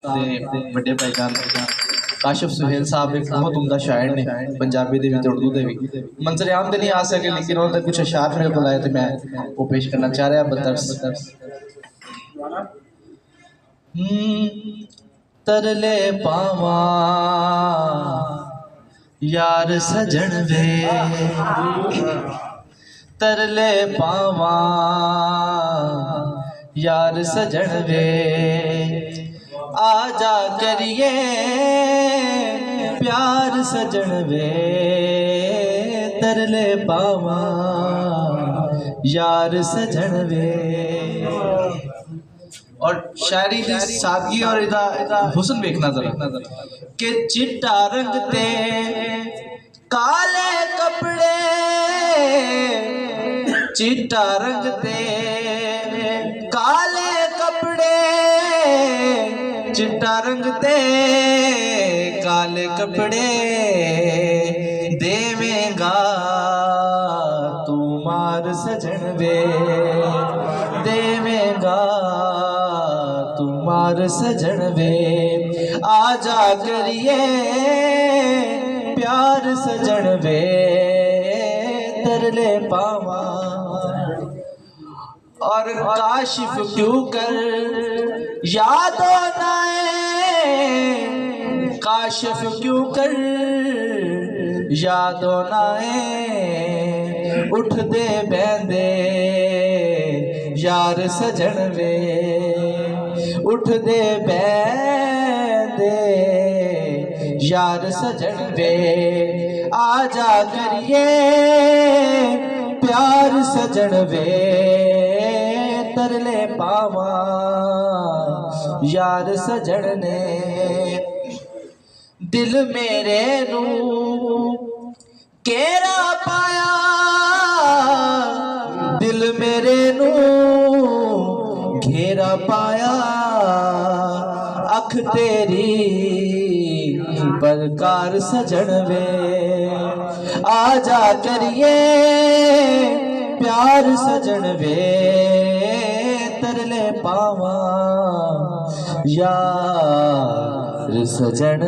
ਵੱਡੇ ਭਾਈਜਾਨ काशिफ सुहेल साहब एक बहुत उम्दा शायर ने पंजाबी दे विच उर्दू दे भी मंजर आम दे नहीं आ सके लेकिन उन्होंने कुछ अशार मेरे को लाए तो मैं वो पेश करना चाह रहा बदर्स तरले पावा यार सजन वे तरले पावा यार सजन वे आजा करिए प्यार सजन वे तरले पावा यार सजन वे। और शायरी दी सादगी और इदा हुस्न देखना जरा कि चिट्टा रंग ते काले कपड़े चिट्टा रंग ते काले कपड़े चिट्टा रंग ते काले कपड़े देवेगा तू मार सजन वे देवेगा तू मार सजन वे आजा करिए प्यार सजन वे तरले पावा। और काशिफ क्यों कर यादों नाए काशिफ क्यों कर यादों नाए उठ दे बहदे यार सजन वे उठ दे बहदे यार सजन वे आजा करिए प्यार सजन वे तरले पावा यार सजन ने दिल मेरे नू केरा पाया दिल मेरे नू घेरा पाया अख तेरी परकार सजन वे आजा करिए प्यार सजन वे तरले पावा यार सजन